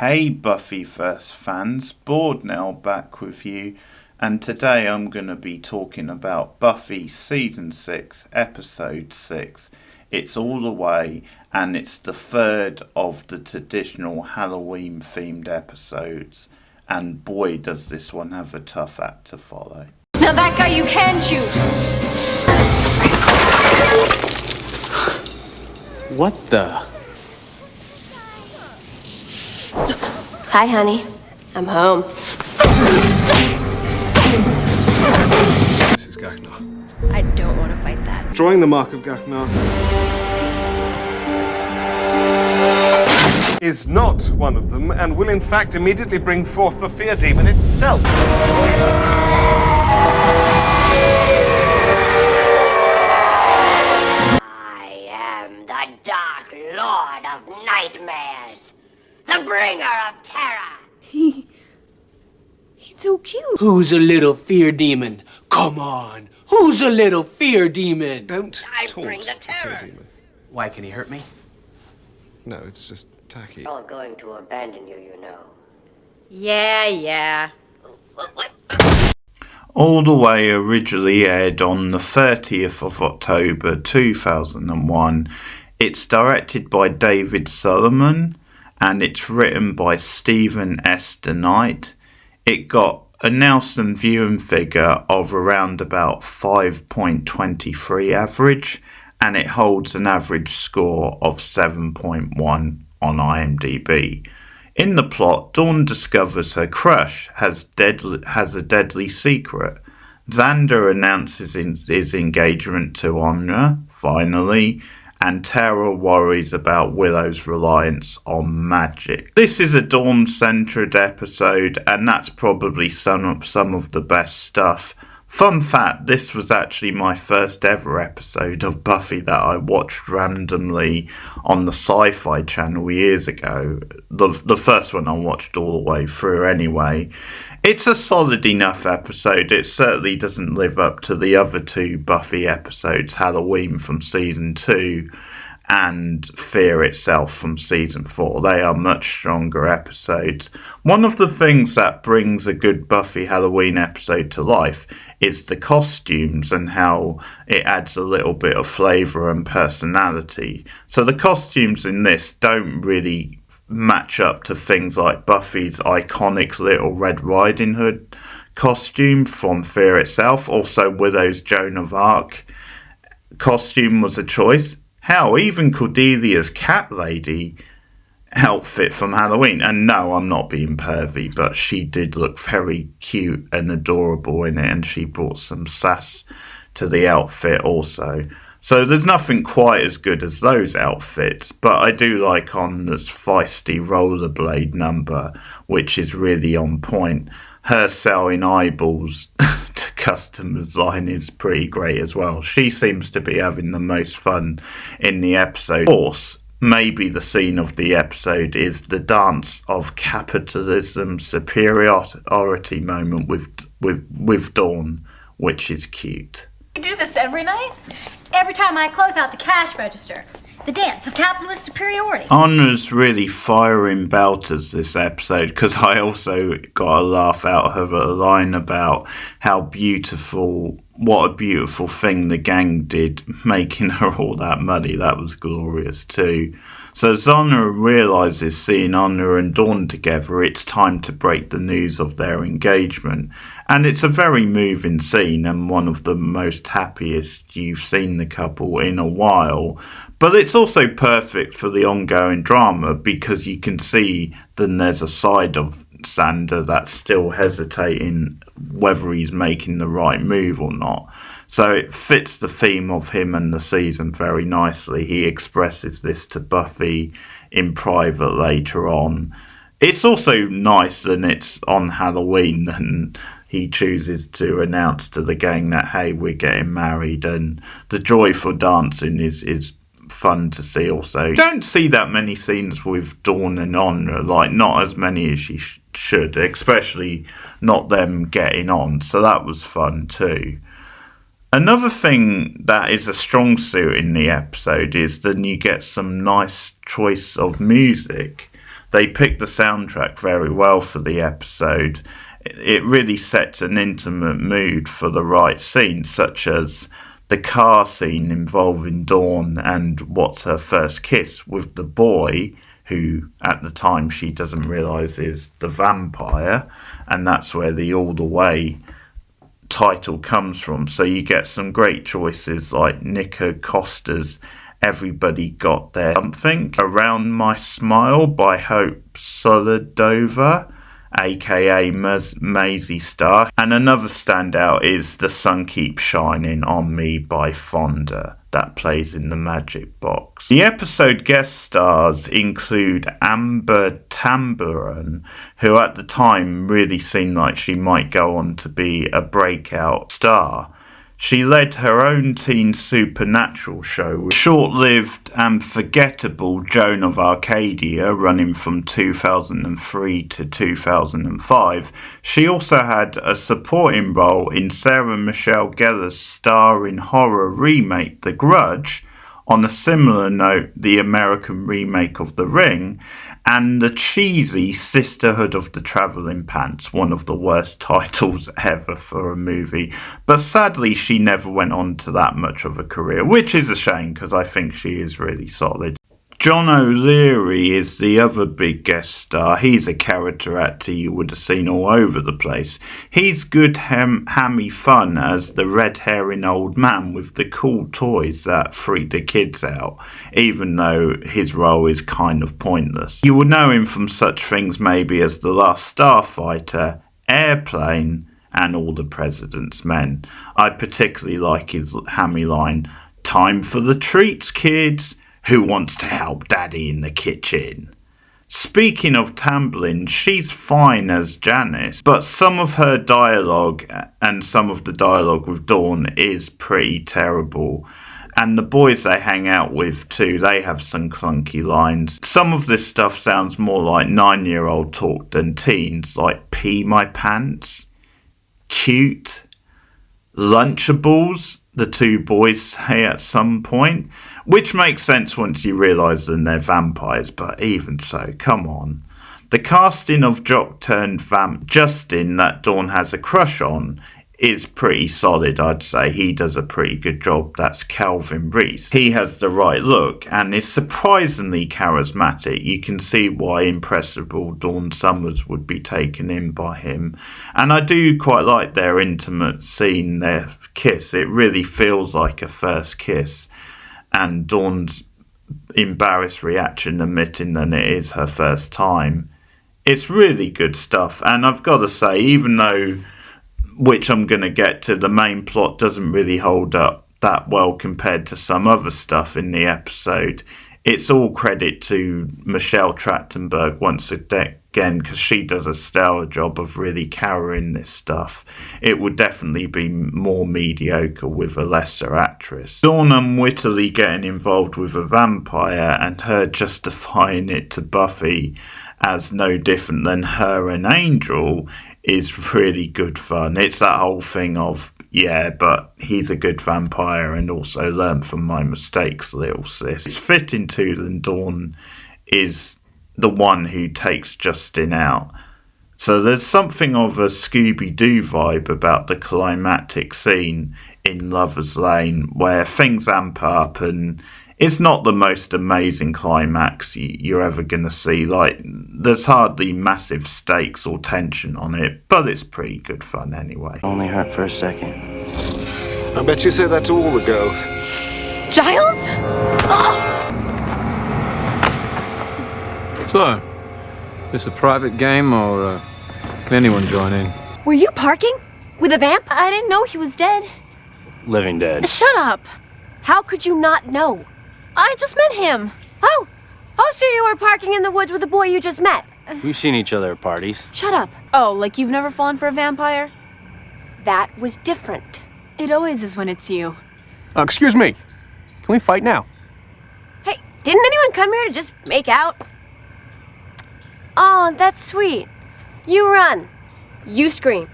Hey Buffyverse fans, Bored now back with you, and today I'm going to be talking about Buffy Season 6, Episode 6. It's all the way, and it's the third of the traditional Halloween themed episodes, and boy does this one have a tough act to follow. Now that guy you can shoot! What the? Hi, honey. I'm home. This is Gagnar. I don't want to fight that. Drawing the mark of Gagnar is not one of them, and will in fact immediately bring forth the fear demon itself. I am the Dark Lord of Nightmares, the bringer of terror. He's so cute. Who's a little fear demon? Come on. Who's a little fear demon? Don't I taunt bring the the fear terror. demon. Why, can he hurt me? No, it's just tacky. We're all going to abandon you, you know. Yeah. All the Way originally aired on the 30th of October 2001. It's directed by David Solomon and it's written by Stephen S. DeKnight. It got a Nielsen viewing figure of around about 5.23 average, and it holds an average score of 7.1 on IMDb. In the plot, Dawn discovers her crush has a deadly secret. Xander announces his engagement to Anya, finally, and Tara worries about Willow's reliance on magic. This is a Dawn-centered episode, and that's probably some of the best stuff. Fun fact, this was actually my first ever episode of Buffy that I watched randomly on the Sci-Fi Channel years ago. The first one I watched all the way through anyway. It's a solid enough episode. It certainly doesn't live up to the other two Buffy episodes, Halloween from Season 2 and Fear itself from Season 4. They are much stronger episodes. One of the things that brings a good Buffy Halloween episode to life is the costumes and how it adds a little bit of flavour and personality. So the costumes in this don't really match up to things like Buffy's iconic Little Red Riding Hood costume from Fear itself. Also, Willow's Joan of Arc costume was a choice. Hell, even Cordelia's cat lady outfit from Halloween. And no, I'm not being pervy, but she did look very cute and adorable in it, and she brought some sass to the outfit also. So there's nothing quite as good as those outfits, but I do like Anna's feisty rollerblade number, which is really on point. Her selling eyeballs to customers line is pretty great as well. She seems to be having the most fun in the episode. Of course, maybe the scene of the episode is the dance of capitalism superiority moment with Dawn, which is cute. You do this every night? Every time I close out the cash register. The dance of capitalist superiority. Anna's really firing belters this episode, because I also got a laugh out of a line about what a beautiful thing the gang did, making her all that money. That was glorious too. So Xana realises, seeing Anna and Dawn together, it's time to break the news of their engagement. And it's a very moving scene and one of the most happiest you've seen the couple in a while. But it's also perfect for the ongoing drama, because you can see that there's a side of Xander that's still hesitating whether he's making the right move or not. So it fits the theme of him and the season very nicely. He expresses this to Buffy in private later on. It's also nice that it's on Halloween and he chooses to announce to the gang that, hey, we're getting married, and the joyful dancing is fun to see also. You don't see that many scenes with Dawn and Anna, like not as many as you should, especially not them getting on, so that was fun too. Another thing that is a strong suit in the episode is that you get some nice choice of music. They picked the soundtrack very well for the episode. It really sets an intimate mood for the right scenes, such as the car scene involving Dawn and what's her first kiss with the boy, who at the time she doesn't realise is the vampire, and that's where the All the Way title comes from. So you get some great choices like Nico Costa's Everybody Got Their Something, Around My Smile by Hope Solodova, aka Maisie Star, and another standout is The Sun Keeps Shining on Me by Fonda, that plays in the Magic Box. The episode guest stars include Amber Tamburan, who at the time really seemed like she might go on to be a breakout star. She led her own teen supernatural show with short-lived and forgettable Joan of Arcadia running from 2003 to 2005. She also had a supporting role in Sarah Michelle Gellar's starring horror remake The Grudge, on a similar note the American remake of The Ring, and the cheesy Sisterhood of the Travelling Pants, one of the worst titles ever for a movie. But sadly, she never went on to that much of a career, which is a shame because I think she is really solid. John O'Leary is the other big guest star. He's a character actor you would have seen all over the place. He's good hammy fun as the red-herring old man with the cool toys that freak the kids out, even though his role is kind of pointless. You would know him from such things maybe as The Last Starfighter, Airplane, and All the President's Men. I particularly like his hammy line, "Time for the treats, kids. Who wants to help Daddy in the kitchen?" Speaking of Tamblyn, she's fine as Janice, but some of her dialogue and some of the dialogue with Dawn is pretty terrible. And the boys they hang out with too, they have some clunky lines. Some of this stuff sounds more like 9-year-old talk than teens, like pee my pants, cute, Lunchables, the two boys say at some point, which makes sense once you realise that they're vampires, but even so, come on. The casting of jock turned vamp Justin that Dawn has a crush on is pretty solid, I'd say. He does a pretty good job. That's Calvin Reese. He has the right look and is surprisingly charismatic. You can see why impressible Dawn Summers would be taken in by him. And I do quite like their intimate scene, their kiss. It really feels like a first kiss. And Dawn's embarrassed reaction admitting that it is her first time. It's really good stuff. And I've got to say, even though, which I'm going to get to, the main plot doesn't really hold up that well compared to some other stuff in the episode, it's all credit to Michelle Trachtenberg once again, because she does a stellar job of really carrying this stuff. It would definitely be more mediocre with a lesser actress. Dawn unwittingly getting involved with a vampire and her justifying it to Buffy as no different than her and Angel is really good fun. It's that whole thing of, yeah, but he's a good vampire and also learned from my mistakes, little sis. It's fitting too that Dawn is the one who takes Justin out. So there's something of a Scooby-Doo vibe about the climactic scene in Lover's Lane where things amp up and it's not the most amazing climax you're ever going to see. Like, there's hardly massive stakes or tension on it, but it's pretty good fun anyway. Only hurt for a second. I bet you say that to all the girls. Giles? So, this a private game or can anyone join in? Were you parking? With a vamp? I didn't know he was dead. Living dead. Shut up. How could you not know? I just met him. Oh, so you were parking in the woods with the boy you just met. We've seen each other at parties. Shut up. Oh, like you've never fallen for a vampire? That was different. It always is when it's you. Excuse me. Can we fight now? Hey, didn't anyone come here to just make out? Oh, that's sweet. You run. You scream.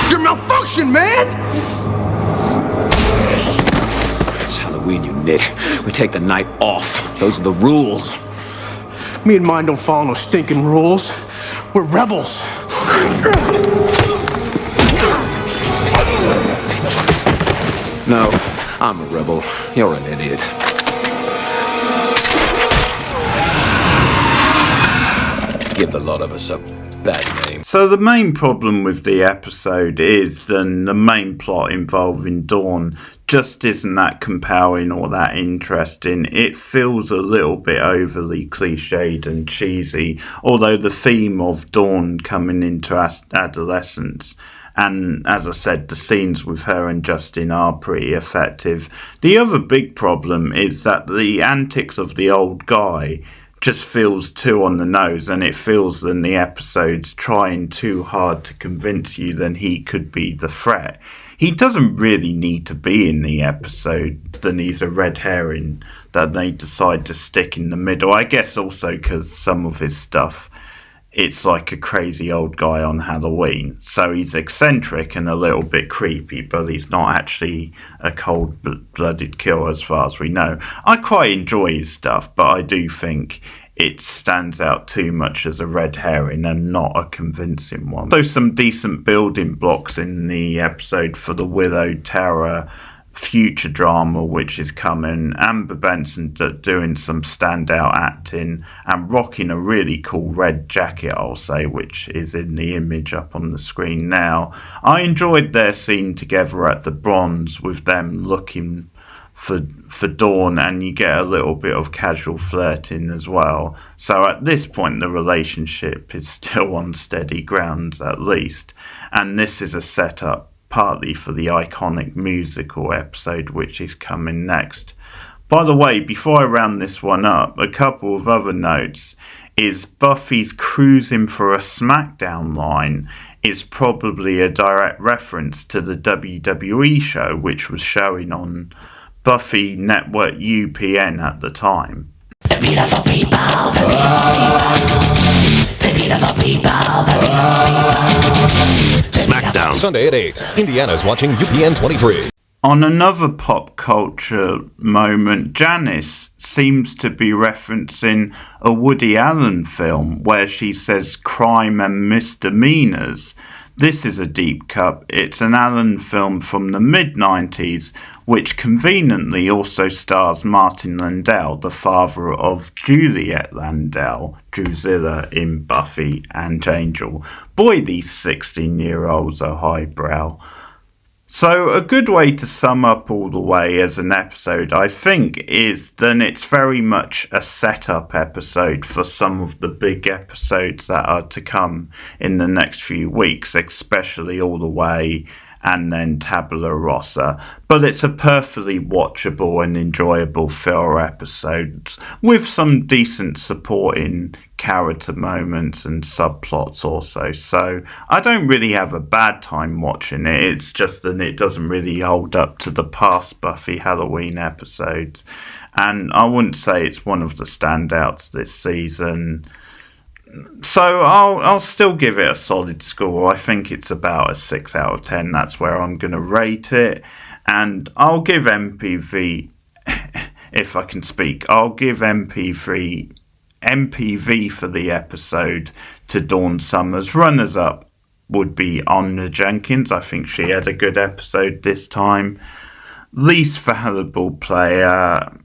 You're malfunction, man! Halloween, you nit. We take the night off. Those are the rules. Me and mine don't follow no stinking rules. We're rebels. No, I'm a rebel. You're an idiot. Give the lot of us a bad name. So the main problem with the episode is then the main plot involving Dawn just isn't that compelling or that interesting. It feels a little bit overly cliched and cheesy, although the theme of Dawn coming into adolescence, and as I said, the scenes with her and Justin are pretty effective. The other big problem is that the antics of the old guy just feels too on the nose, and it feels that the episode's trying too hard to convince you that he could be the threat. He doesn't really need to be in the episode, then he's a red herring that they decide to stick in the middle. I guess also because some of his stuff, it's like a crazy old guy on Halloween. So he's eccentric and a little bit creepy, but he's not actually a cold-blooded killer as far as we know. I quite enjoy his stuff, but I do think it stands out too much as a red herring and not a convincing one. So some decent building blocks in the episode for the Willow Terror future drama which is coming. Amber Benson doing some standout acting and rocking a really cool red jacket, I'll say, which is in the image up on the screen now. I enjoyed their scene together at the Bronze with them looking for Dawn, and you get a little bit of casual flirting as well. So at this point the relationship is still on steady grounds at least, and this is a setup partly for the iconic musical episode which is coming next. By the way, before I round this one up, a couple of other notes is Buffy's cruising for a SmackDown line is probably a direct reference to the WWE show which was showing on Buffy Network UPN at the time. The beautiful people, the beautiful people, the beautiful people. SmackDown. Sunday at 8. Indiana's watching UPN 23. On another pop culture moment, Janice seems to be referencing a Woody Allen film where she says crime and misdemeanors. This is a deep cut. It's an Allen film from the mid-90s, which conveniently also stars Martin Landau, the father of Juliet Landau, Drusilla in Buffy and Angel. Boy, these 16-year-olds are highbrow. So a good way to sum up all the way as an episode, I think, is that it's very much a setup episode for some of the big episodes that are to come in the next few weeks, especially All the Way and then Tabula Rasa. But it's a perfectly watchable and enjoyable filler episode with some decent supporting character moments and subplots also. So I don't really have a bad time watching it. It's just that it doesn't really hold up to the past Buffy Halloween episodes. And I wouldn't say it's one of the standouts this season. So I'll still give it a solid score. I think it's about a 6 out of 10. That's where I'm going to rate it. And I'll give MPV, if I can speak, I'll give MPV for the episode to Dawn Summers. Runners up would be Anna Jenkins. I think she had a good episode this time. Least valuable player,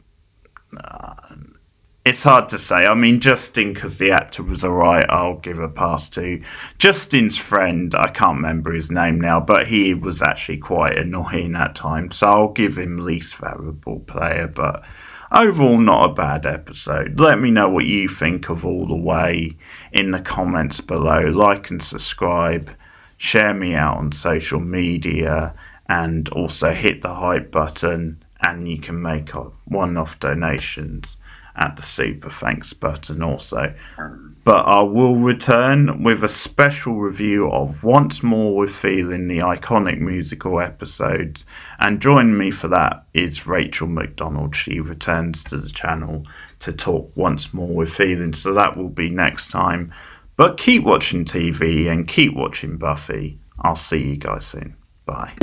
it's hard to say. I mean, Justin, because the actor was alright, I'll give a pass to. Justin's friend, I can't remember his name now, but he was actually quite annoying at times, so I'll give him least valuable player. But overall, not a bad episode. Let me know what you think of All the Way in the comments below. Like and subscribe. Share me out on social media. And also hit the hype button. And you can make one-off donations at the super thanks button also. But I will return with a special review of Once More with Feeling, the iconic musical episodes, and joining me for that is Rachel McDonald. She returns to the channel to talk Once More with Feeling, so that will be next time. But keep watching TV and keep watching Buffy. I'll see you guys soon. Bye.